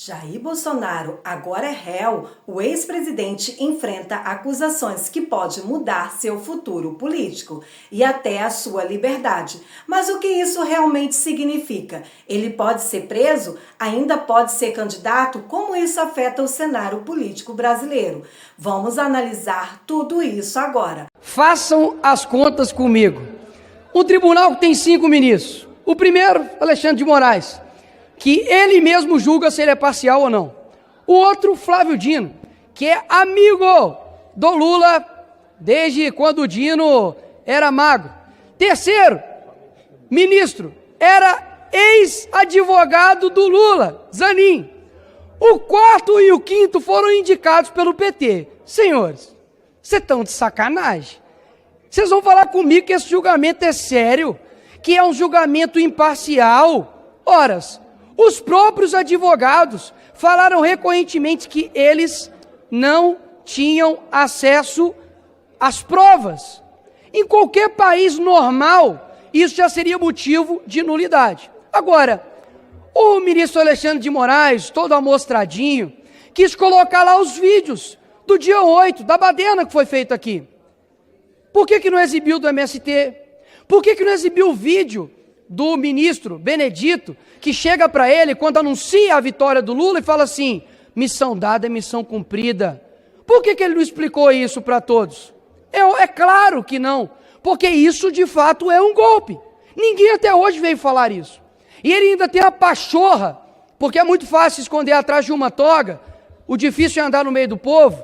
Jair Bolsonaro agora é réu. O ex-presidente enfrenta acusações que podem mudar seu futuro político e até a sua liberdade. Mas o que isso realmente significa? Ele pode ser preso? Ainda pode ser candidato? Como isso afeta o cenário político brasileiro? Vamos analisar tudo isso agora. Façam as contas comigo. Um tribunal que tem 5 ministros. O primeiro, Alexandre de Moraes, que ele mesmo julga se ele é parcial ou não. O outro, Flávio Dino, que é amigo do Lula desde quando o Dino era magro. Terceiro, ministro, era ex-advogado do Lula, Zanin. O quarto e o quinto foram indicados pelo PT. Senhores, vocês estão de sacanagem? Vocês vão falar comigo que esse julgamento é sério? Que é um julgamento imparcial? Horas. Os próprios advogados falaram recorrentemente que eles não tinham acesso às provas. Em qualquer país normal, isso já seria motivo de nulidade. Agora, o ministro Alexandre de Moraes, todo amostradinho, quis colocar lá os vídeos do dia 8, da baderna que foi feita aqui. Por que não exibiu do MST? Por que não exibiu o vídeo do ministro Benedito, que chega para ele quando anuncia a vitória do Lula e fala assim: missão dada é missão cumprida? Por que ele não explicou isso para todos? É claro que não, porque isso de fato é um golpe. Ninguém até hoje veio falar isso. E ele ainda tem a pachorra, porque é muito fácil esconder atrás de uma toga, o difícil é andar no meio do povo,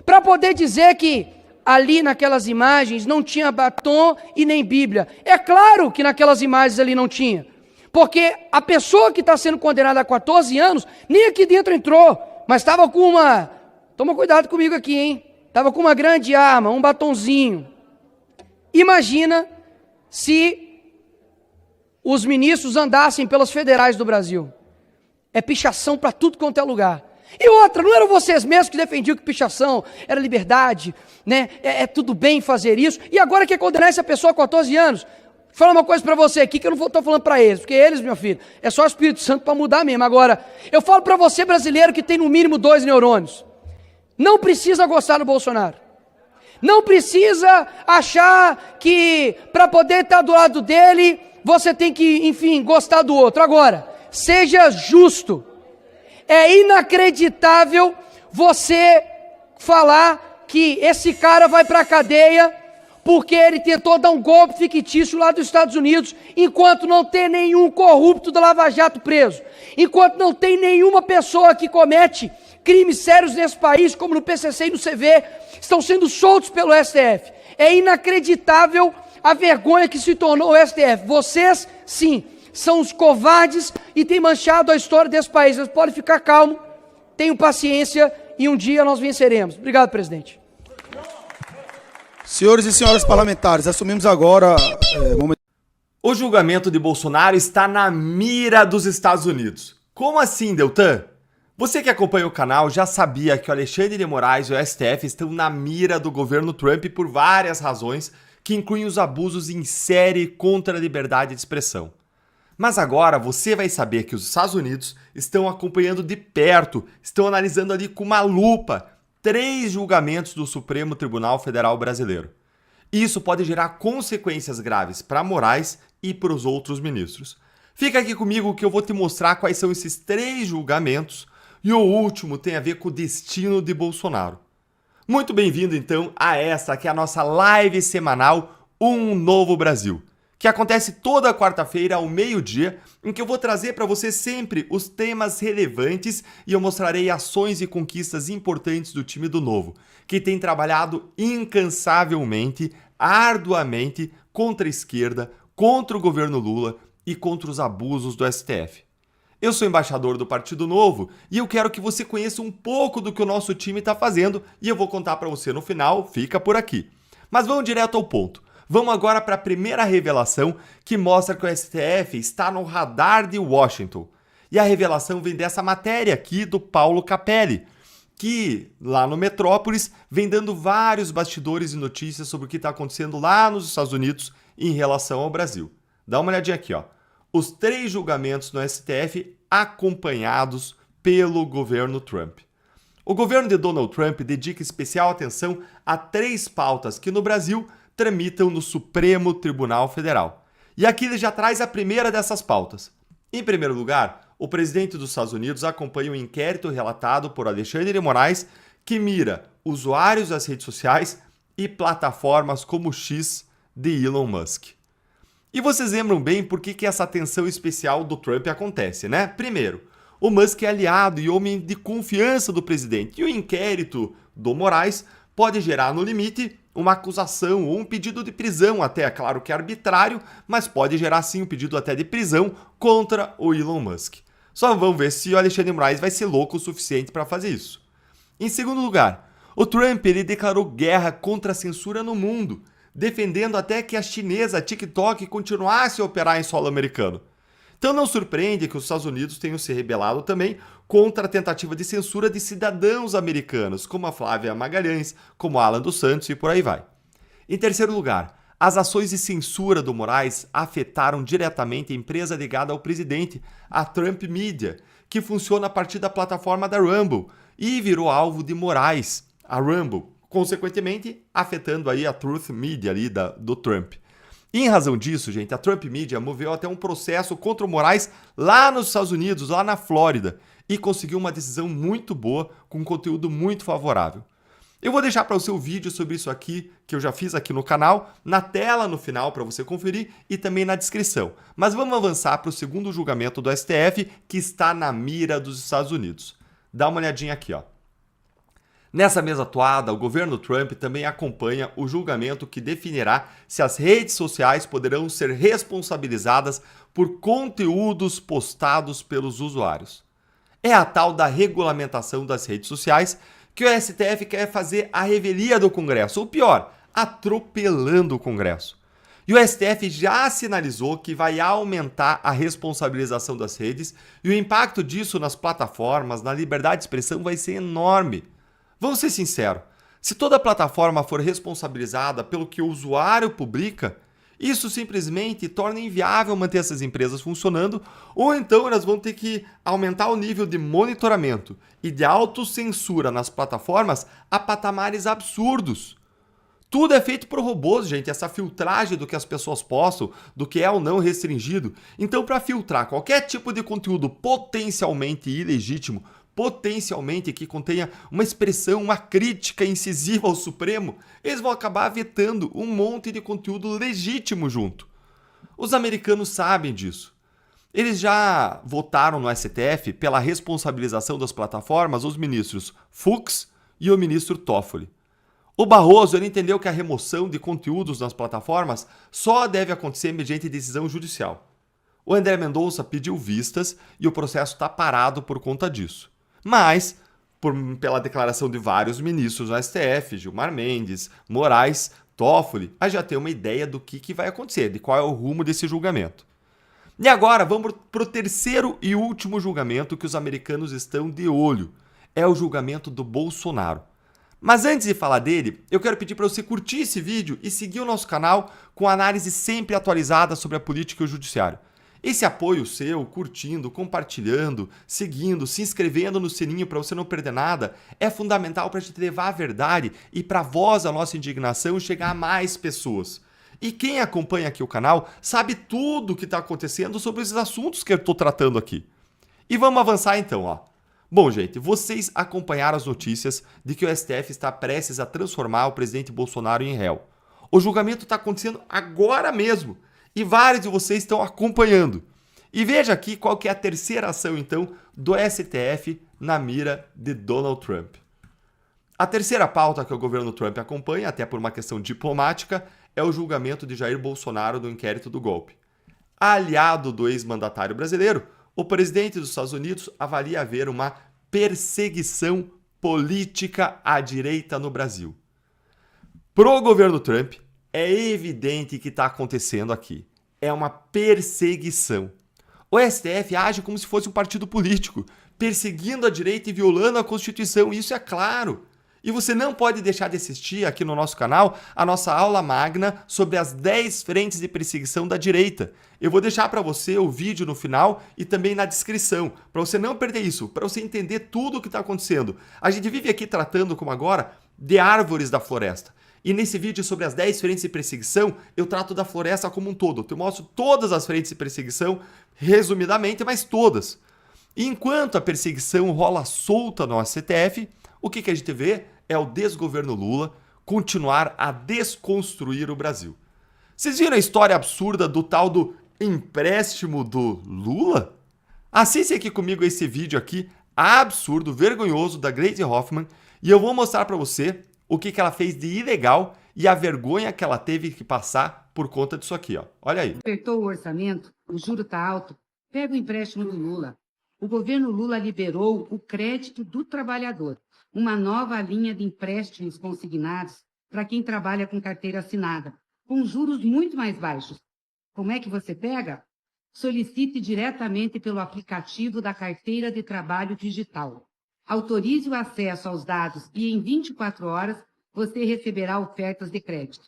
para poder dizer que ali naquelas imagens não tinha batom e nem Bíblia. É claro que naquelas imagens ali não tinha, porque a pessoa que está sendo condenada a 14 anos, nem aqui dentro entrou, mas estava com uma, toma cuidado comigo aqui, hein? Estava com uma grande arma, um batonzinho. Imagina se os ministros andassem pelas federais do Brasil. É pichação para tudo quanto é lugar. E outra, não eram vocês mesmos que defendiam que pichação era liberdade, né? É tudo bem fazer isso, e agora quer condenar essa pessoa a 14 anos? Vou falar uma coisa para você aqui que eu não estou falando para eles, porque eles, meu filho, é só o Espírito Santo para mudar mesmo. Agora, eu falo para você brasileiro que tem no mínimo 2 neurônios, não precisa gostar do Bolsonaro, não precisa achar que para poder estar do lado dele, você tem que, enfim, gostar do outro. Agora, seja justo. É inacreditável você falar que esse cara vai para a cadeia porque ele tentou dar um golpe fictício lá dos Estados Unidos, enquanto não tem nenhum corrupto da Lava Jato preso, enquanto não tem nenhuma pessoa que comete crimes sérios nesse país, como no PCC e no CV, estão sendo soltos pelo STF. É inacreditável a vergonha que se tornou o STF. Vocês, sim, são os covardes e têm manchado a história desse país. Mas pode ficar calmo, tenham paciência e um dia nós venceremos. Obrigado, presidente. Senhores e senhoras parlamentares, assumimos agora... O julgamento de Bolsonaro está na mira dos Estados Unidos. Como assim, Deltan? Você que acompanha o canal já sabia que o Alexandre de Moraes e o STF estão na mira do governo Trump por várias razões, que incluem os abusos em série contra a liberdade de expressão. Mas agora você vai saber que os Estados Unidos estão acompanhando de perto, estão analisando ali com uma lupa 3 julgamentos do Supremo Tribunal Federal Brasileiro. Isso pode gerar consequências graves para Moraes e para os outros ministros. Fica aqui comigo que eu vou te mostrar quais são esses 3 julgamentos e o último tem a ver com o destino de Bolsonaro. Muito bem-vindo então a essa que é a nossa live semanal Um Novo Brasil, que acontece toda quarta-feira ao meio-dia, em que eu vou trazer para você sempre os temas relevantes e eu mostrarei ações e conquistas importantes do time do Novo, que tem trabalhado incansavelmente, arduamente contra a esquerda, contra o governo Lula e contra os abusos do STF. Eu sou embaixador do Partido Novo e eu quero que você conheça um pouco do que o nosso time está fazendo e eu vou contar para você no final, fica por aqui. Mas vamos direto ao ponto. Vamos agora para a primeira revelação que mostra que o STF está no radar de Washington. E a revelação vem dessa matéria aqui do Paulo Capelli, que lá no Metrópolis vem dando vários bastidores e notícias sobre o que está acontecendo lá nos Estados Unidos em relação ao Brasil. Dá uma olhadinha aqui, ó. Os 3 julgamentos no STF acompanhados pelo governo Trump. O governo de Donald Trump dedica especial atenção a 3 pautas que no Brasil tramitam no Supremo Tribunal Federal. E aqui ele já traz a primeira dessas pautas. Em primeiro lugar, o presidente dos Estados Unidos acompanha um inquérito relatado por Alexandre de Moraes que mira usuários das redes sociais e plataformas como o X de Elon Musk. E vocês lembram bem por que essa atenção especial do Trump acontece, né? Primeiro, o Musk é aliado e homem de confiança do presidente, e o inquérito do Moraes pode gerar, no limite, uma acusação ou um pedido de prisão, até, claro que é arbitrário, mas pode gerar sim um pedido até de prisão contra o Elon Musk. Só vamos ver se o Alexandre de Moraes vai ser louco o suficiente para fazer isso. Em segundo lugar, o Trump ele declarou guerra contra a censura no mundo, defendendo até que a chinesa TikTok continuasse a operar em solo americano. Então não surpreende que os Estados Unidos tenham se rebelado também contra a tentativa de censura de cidadãos americanos, como a Flávia Magalhães, como Alan dos Santos e por aí vai. Em terceiro lugar, as ações de censura do Moraes afetaram diretamente a empresa ligada ao presidente, a Trump Media, que funciona a partir da plataforma da Rumble e virou alvo de Moraes, a Rumble, consequentemente afetando aí a Truth Media ali do Trump. E em razão disso, gente, a Trump Media moveu até um processo contra o Moraes lá nos Estados Unidos, lá na Flórida, e conseguiu uma decisão muito boa, com um conteúdo muito favorável. Eu vou deixar para você o vídeo sobre isso aqui, que eu já fiz aqui no canal, na tela no final para você conferir e também na descrição. Mas vamos avançar para o segundo julgamento do STF, que está na mira dos Estados Unidos. Dá uma olhadinha aqui, ó. Nessa mesa atuada, o governo Trump também acompanha o julgamento que definirá se as redes sociais poderão ser responsabilizadas por conteúdos postados pelos usuários. É a tal da regulamentação das redes sociais que o STF quer fazer a revelia do Congresso, ou pior, atropelando o Congresso. E o STF já sinalizou que vai aumentar a responsabilização das redes e o impacto disso nas plataformas, na liberdade de expressão vai ser enorme. Vamos ser sinceros, se toda plataforma for responsabilizada pelo que o usuário publica, isso simplesmente torna inviável manter essas empresas funcionando, ou então elas vão ter que aumentar o nível de monitoramento e de autocensura nas plataformas a patamares absurdos. Tudo é feito por robôs, gente, essa filtragem do que as pessoas postam, do que é ou não restringido. Então, para filtrar qualquer tipo de conteúdo potencialmente ilegítimo, potencialmente que contenha uma expressão, uma crítica incisiva ao Supremo, eles vão acabar vetando um monte de conteúdo legítimo junto. Os americanos sabem disso. Eles já votaram no STF pela responsabilização das plataformas os ministros Fux e o ministro Toffoli. O Barroso ele entendeu que a remoção de conteúdos nas plataformas só deve acontecer mediante decisão judicial. O André Mendonça pediu vistas e o processo está parado por conta disso. Mas, pela declaração de vários ministros no STF, Gilmar Mendes, Moraes, Toffoli, a já tem uma ideia do que vai acontecer, de qual é o rumo desse julgamento. E agora vamos para o terceiro e último julgamento que os americanos estão de olho. É o julgamento do Bolsonaro. Mas antes de falar dele, eu quero pedir para você curtir esse vídeo e seguir o nosso canal com análise sempre atualizada sobre a política e o judiciário. Esse apoio seu, curtindo, compartilhando, seguindo, se inscrevendo no sininho para você não perder nada, é fundamental para a gente levar a verdade e para a voz da nossa indignação chegar a mais pessoas. E quem acompanha aqui o canal sabe tudo o que está acontecendo sobre esses assuntos que eu estou tratando aqui. E vamos avançar então, ó. Bom, gente, vocês acompanharam as notícias de que o STF está prestes a transformar o presidente Bolsonaro em réu. O julgamento está acontecendo agora mesmo. E vários de vocês estão acompanhando. E veja aqui qual que é a terceira ação, então, do STF na mira de Donald Trump. A terceira pauta que o governo Trump acompanha, até por uma questão diplomática, é o julgamento de Jair Bolsonaro no inquérito do golpe. Aliado do ex-mandatário brasileiro, o presidente dos Estados Unidos avalia haver uma perseguição política à direita no Brasil. Pro governo Trump, é evidente que está acontecendo aqui. É uma perseguição. O STF age como se fosse um partido político, perseguindo a direita e violando a Constituição. Isso é claro. E você não pode deixar de assistir aqui no nosso canal a nossa aula magna sobre as 10 frentes de perseguição da direita. Eu vou deixar para você o vídeo no final e também na descrição, para você não perder isso, para você entender tudo o que está acontecendo. A gente vive aqui tratando, como agora, de árvores da floresta. E nesse vídeo sobre as 10 frentes de perseguição, eu trato da floresta como um todo. Eu mostro todas as frentes de perseguição, resumidamente, mas todas. E enquanto a perseguição rola solta no STF, o que a gente vê é o desgoverno Lula continuar a desconstruir o Brasil. Vocês viram a história absurda do tal do empréstimo do Lula? Assiste aqui comigo esse vídeo aqui, absurdo, vergonhoso, da Gleisi Hoffmann, e eu vou mostrar para você o que ela fez de ilegal e a vergonha que ela teve que passar por conta disso aqui, ó. Olha aí. Apertou o orçamento, o juro está alto, pega o empréstimo do Lula. O governo Lula liberou o crédito do trabalhador, uma nova linha de empréstimos consignados para quem trabalha com carteira assinada, com juros muito mais baixos. Como é que você pega? Solicite diretamente pelo aplicativo da Carteira de Trabalho Digital. Autorize o acesso aos dados e em 24 horas você receberá ofertas de crédito.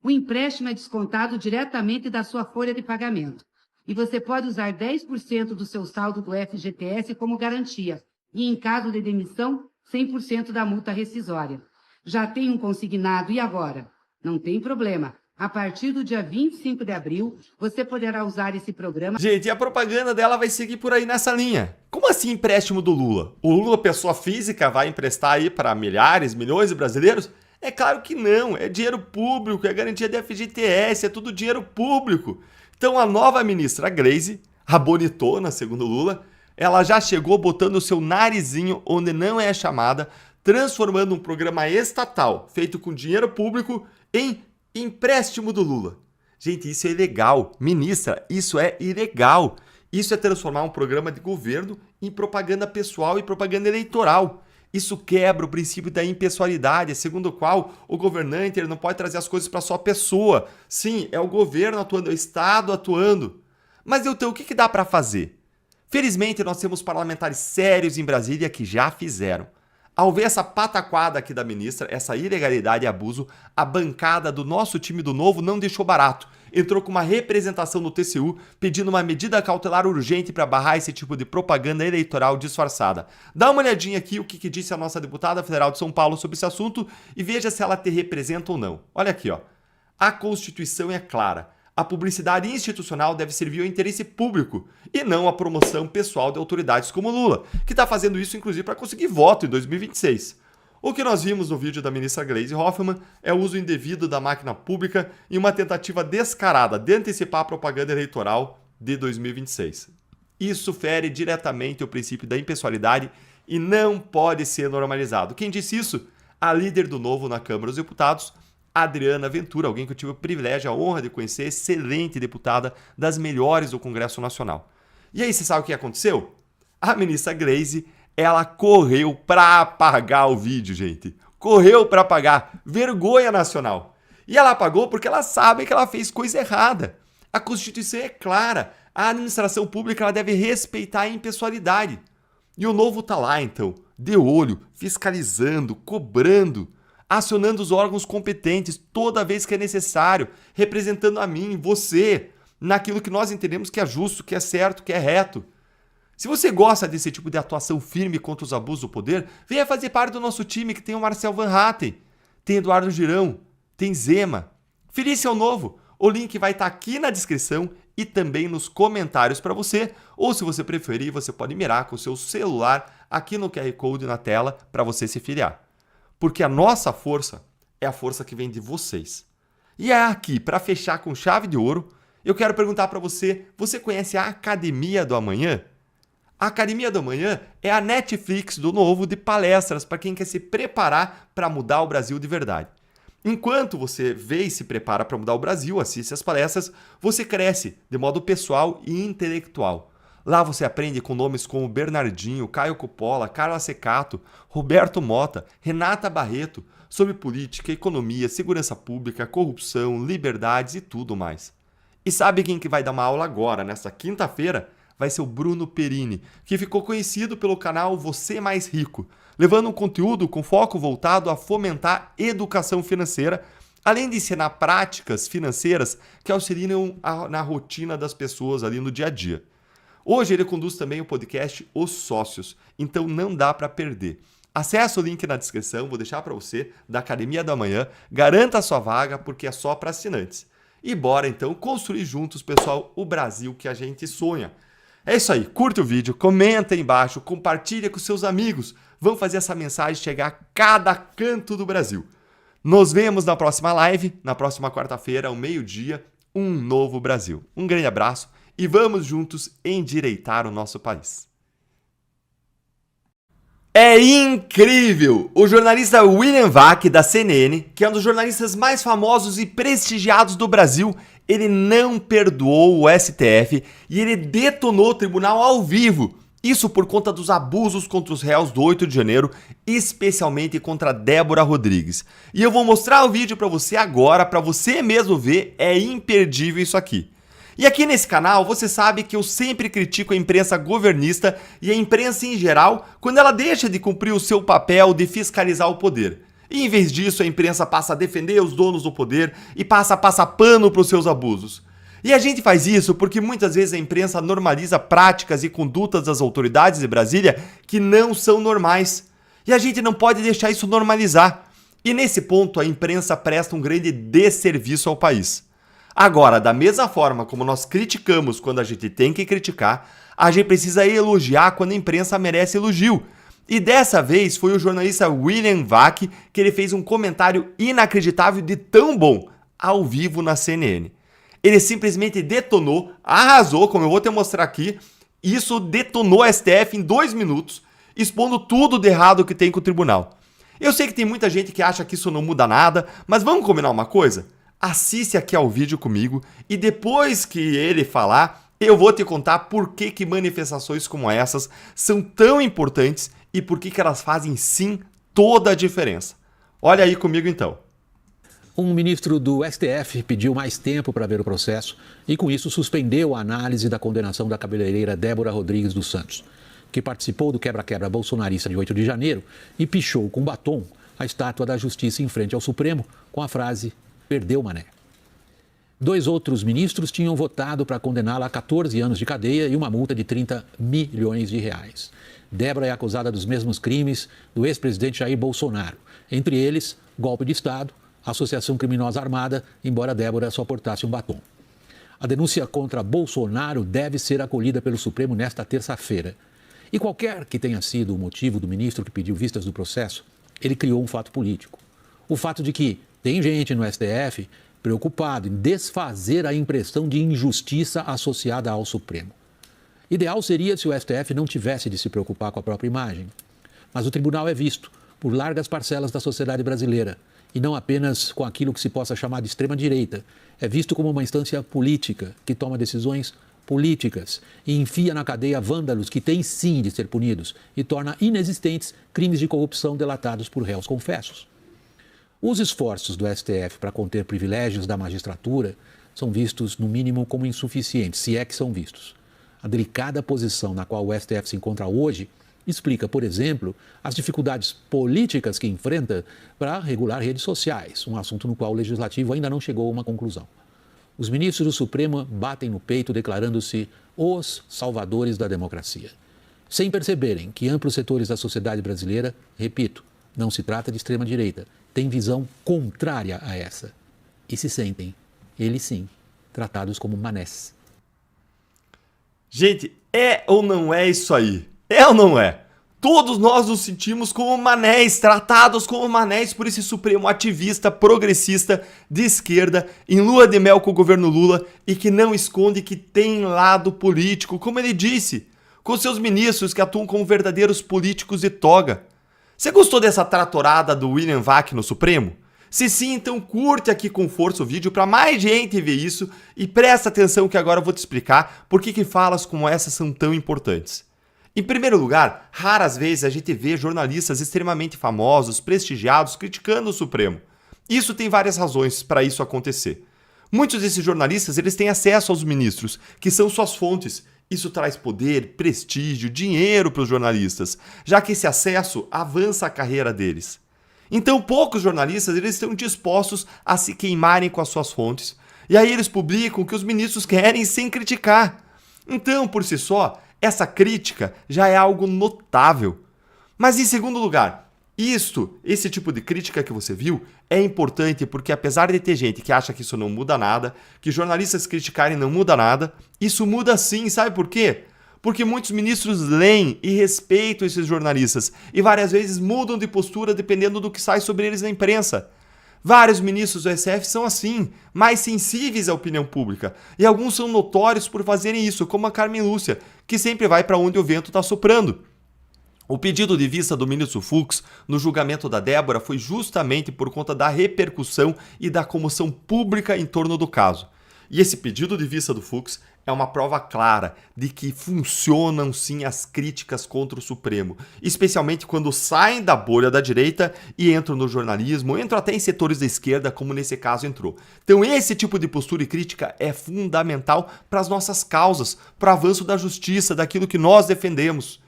O empréstimo é descontado diretamente da sua folha de pagamento e você pode usar 10% do seu saldo do FGTS como garantia e, em caso de demissão, 100% da multa rescisória. Já tem um consignado e agora? Não tem problema. A partir do dia 25 de abril, você poderá usar esse programa... Gente, e a propaganda dela vai seguir por aí nessa linha. Como assim empréstimo do Lula? O Lula, pessoa física, vai emprestar aí para milhares, milhões de brasileiros? É claro que não, é dinheiro público, é garantia de FGTS, é tudo dinheiro público. Então a nova ministra Gleisi, a bonitona, segundo Lula, ela já chegou botando o seu narizinho onde não é chamada, transformando um programa estatal feito com dinheiro público em empréstimo do Lula. Gente, isso é ilegal. Ministra, isso é ilegal. Isso é transformar um programa de governo em propaganda pessoal e propaganda eleitoral. Isso quebra o princípio da impessoalidade, segundo o qual o governante ele não pode trazer as coisas para sua pessoa. Sim, é o governo atuando, é o Estado atuando. Mas então, o que dá para fazer? Felizmente, nós temos parlamentares sérios em Brasília que já fizeram. Ao ver essa pataquada aqui da ministra, essa ilegalidade e abuso, a bancada do nosso time do Novo não deixou barato. Entrou com uma representação no TCU pedindo uma medida cautelar urgente para barrar esse tipo de propaganda eleitoral disfarçada. Dá uma olhadinha aqui o que disse a nossa deputada federal de São Paulo sobre esse assunto e veja se ela te representa ou não. Olha aqui, ó. A Constituição é clara. A publicidade institucional deve servir ao interesse público e não à promoção pessoal de autoridades como Lula, que está fazendo isso inclusive para conseguir voto em 2026. O que nós vimos no vídeo da ministra Gleisi Hoffmann é o uso indevido da máquina pública em uma tentativa descarada de antecipar a propaganda eleitoral de 2026. Isso fere diretamente o princípio da impessoalidade e não pode ser normalizado. Quem disse isso? A líder do Novo na Câmara dos Deputados, Adriana Ventura, alguém que eu tive o privilégio, a honra de conhecer, excelente deputada, das melhores do Congresso Nacional. E aí, você sabe o que aconteceu? A ministra Gleisi, ela correu para apagar o vídeo, gente. Correu para apagar. Vergonha nacional. E ela apagou porque ela sabe que ela fez coisa errada. A Constituição é clara. A administração pública ela deve respeitar a impessoalidade. E o Novo tá lá, então, de olho, fiscalizando, cobrando, acionando os órgãos competentes toda vez que é necessário, representando a mim, você, naquilo que nós entendemos que é justo, que é certo, que é reto. Se você gosta desse tipo de atuação firme contra os abusos do poder, venha fazer parte do nosso time que tem o Marcel Van Hatten, tem Eduardo Girão, tem Zema. Filie-se ao Novo. O link vai estar aqui na descrição e também nos comentários para você, ou se você preferir, você pode mirar com o seu celular aqui no QR Code na tela para você se filiar. Porque a nossa força é a força que vem de vocês. E é aqui, para fechar com chave de ouro, eu quero perguntar para você, você conhece a Academia do Amanhã? A Academia do Amanhã é a Netflix do Novo de palestras para quem quer se preparar para mudar o Brasil de verdade. Enquanto você vê e se prepara para mudar o Brasil, assiste as palestras, você cresce de modo pessoal e intelectual. Lá você aprende com nomes como Bernardinho, Caio Coppola, Carla Secato, Roberto Mota, Renata Barreto, sobre política, economia, segurança pública, corrupção, liberdades e tudo mais. E sabe quem que vai dar uma aula agora, nesta quinta-feira? vai ser o Bruno Perini, que ficou conhecido pelo canal Você Mais Rico, levando um conteúdo com foco voltado a fomentar educação financeira, além de ensinar práticas financeiras que auxiliam na rotina das pessoas ali no dia a dia. Hoje ele conduz também o podcast Os Sócios, então não dá para perder. Acesse o link na descrição, vou deixar para você, da Academia da Manhã, garanta a sua vaga porque é só para assinantes. E bora então construir juntos, pessoal, o Brasil que a gente sonha. É isso aí, curta o vídeo, comenta aí embaixo, compartilha com seus amigos. Vamos fazer essa mensagem chegar a cada canto do Brasil. Nos vemos na próxima live, na próxima quarta-feira, ao meio-dia, um novo Brasil. Um grande abraço e vamos juntos endireitar o nosso país. É incrível! O jornalista William Vac, da CNN, que é um dos jornalistas mais famosos e prestigiados do Brasil, ele não perdoou o STF e ele detonou o tribunal ao vivo. Isso por conta dos abusos contra os réus do 8 de janeiro, especialmente contra Débora Rodrigues. E eu vou mostrar o vídeo para você agora, para você mesmo ver, é imperdível isso aqui. E aqui nesse canal você sabe que eu sempre critico a imprensa governista e a imprensa em geral quando ela deixa de cumprir o seu papel de fiscalizar o poder. E em vez disso a imprensa passa a defender os donos do poder e passa a passar pano para os seus abusos. E a gente faz isso porque muitas vezes a imprensa normaliza práticas e condutas das autoridades de Brasília que não são normais. E a gente não pode deixar isso normalizar. E nesse ponto a imprensa presta um grande desserviço ao país. Agora, da mesma forma como nós criticamos quando a gente tem que criticar, a gente precisa elogiar quando a imprensa merece elogio. E dessa vez foi o jornalista William Vac que ele fez um comentário inacreditável de tão bom, ao vivo na CNN. Ele simplesmente detonou, arrasou, como eu vou te mostrar aqui, isso detonou a STF em 2 minutos, expondo tudo de errado que tem com o tribunal. Eu sei que tem muita gente que acha que isso não muda nada, mas vamos combinar uma coisa? Assiste aqui ao vídeo comigo e depois que ele falar, eu vou te contar por que manifestações como essas são tão importantes e por que elas fazem sim toda a diferença. Olha aí comigo então. Um ministro do STF pediu mais tempo para ver o processo e com isso suspendeu a análise da condenação da cabeleireira Débora Rodrigues dos Santos, que participou do quebra-quebra bolsonarista de 8 de janeiro e pichou com batom a estátua da Justiça em frente ao Supremo com a frase "Perdeu, mané". 2 outros ministros tinham votado para condená-la a 14 anos de cadeia e uma multa de 30 milhões de reais. Débora é acusada dos mesmos crimes do ex-presidente Jair Bolsonaro, entre eles golpe de Estado, associação criminosa armada, embora Débora só portasse um batom. A denúncia contra Bolsonaro deve ser acolhida pelo Supremo nesta terça-feira. E qualquer que tenha sido o motivo do ministro que pediu vistas do processo, ele criou um fato político. O fato de que tem gente no STF preocupado em desfazer a impressão de injustiça associada ao Supremo. Ideal seria se o STF não tivesse de se preocupar com a própria imagem. Mas o tribunal é visto por largas parcelas da sociedade brasileira e não apenas com aquilo que se possa chamar de extrema-direita. É visto como uma instância política que toma decisões políticas e enfia na cadeia vândalos que têm sim de ser punidos e torna inexistentes crimes de corrupção delatados por réus confessos. Os esforços do STF para conter privilégios da magistratura são vistos, no mínimo, como insuficientes, se é que são vistos. A delicada posição na qual o STF se encontra hoje explica, por exemplo, as dificuldades políticas que enfrenta para regular redes sociais, um assunto no qual o Legislativo ainda não chegou a uma conclusão. Os ministros do Supremo batem no peito declarando-se os salvadores da democracia, sem perceberem que amplos setores da sociedade brasileira, repito, não se trata de extrema-direita, têm visão contrária a essa e se sentem, eles sim, tratados como manés. Gente, é ou não é isso aí? É ou não é? Todos nós nos sentimos como manés, tratados como manés por esse Supremo ativista, progressista, de esquerda, em lua de mel com o governo Lula e que não esconde que tem lado político, como ele disse, com seus ministros que atuam como verdadeiros políticos de toga. Você gostou dessa tratorada do William Vac no Supremo? Se sim, então curte aqui com força o vídeo para mais gente ver isso e presta atenção que agora eu vou te explicar por que falas como essas são tão importantes. Em primeiro lugar, raras vezes a gente vê jornalistas extremamente famosos, prestigiados, criticando o Supremo. Isso tem várias razões para isso acontecer. Muitos desses jornalistas eles têm acesso aos ministros, que são suas fontes, Isso traz poder, prestígio, dinheiro para os jornalistas, já que esse acesso avança a carreira deles. Então, poucos jornalistas eles estão dispostos a se queimarem com as suas fontes. E aí eles publicam o que os ministros querem sem criticar. Então, por si só, essa crítica já é algo notável. Mas em segundo lugar, esse tipo de crítica que você viu é importante porque apesar de ter gente que acha que isso não muda nada, que jornalistas criticarem não muda nada, isso muda sim, sabe por quê? Porque muitos ministros leem e respeitam esses jornalistas e várias vezes mudam de postura dependendo do que sai sobre eles na imprensa. Vários ministros do STF são assim, mais sensíveis à opinião pública, e alguns são notórios por fazerem isso, como a Carmen Lúcia, que sempre vai para onde o vento está soprando. O pedido de vista do ministro Fux no julgamento da Débora foi justamente por conta da repercussão e da comoção pública em torno do caso. E esse pedido de vista do Fux é uma prova clara de que funcionam sim as críticas contra o Supremo, especialmente quando saem da bolha da direita e entram no jornalismo, entram até em setores da esquerda, como nesse caso entrou. Então esse tipo de postura e crítica é fundamental para as nossas causas, para o avanço da justiça, daquilo que nós defendemos.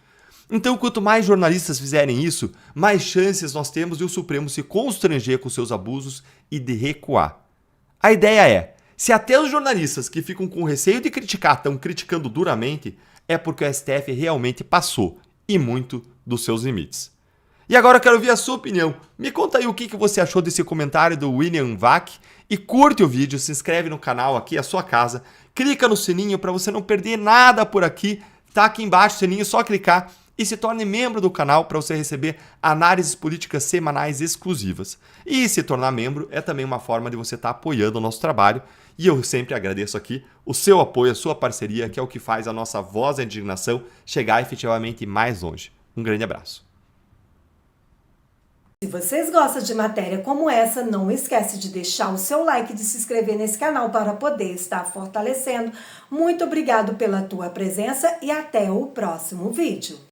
Então, quanto mais jornalistas fizerem isso, mais chances nós temos de o Supremo se constranger com seus abusos e de recuar. A ideia é, se até os jornalistas que ficam com receio de criticar estão criticando duramente, é porque o STF realmente passou, e muito, dos seus limites. E agora eu quero ouvir a sua opinião. Me conta aí o que você achou desse comentário do William Vac e curte o vídeo, se inscreve no canal aqui, a sua casa, clica no sininho para você não perder nada por aqui, tá aqui embaixo o sininho, só clicar e se torne membro do canal para você receber análises políticas semanais exclusivas. E se tornar membro é também uma forma de você estar apoiando o nosso trabalho e eu sempre agradeço aqui o seu apoio, a sua parceria, que é o que faz a nossa voz da indignação chegar efetivamente mais longe. Um grande abraço. Se vocês gostam de matéria como essa, não esquece de deixar o seu like e de se inscrever nesse canal para poder estar fortalecendo. Muito obrigado pela tua presença e até o próximo vídeo.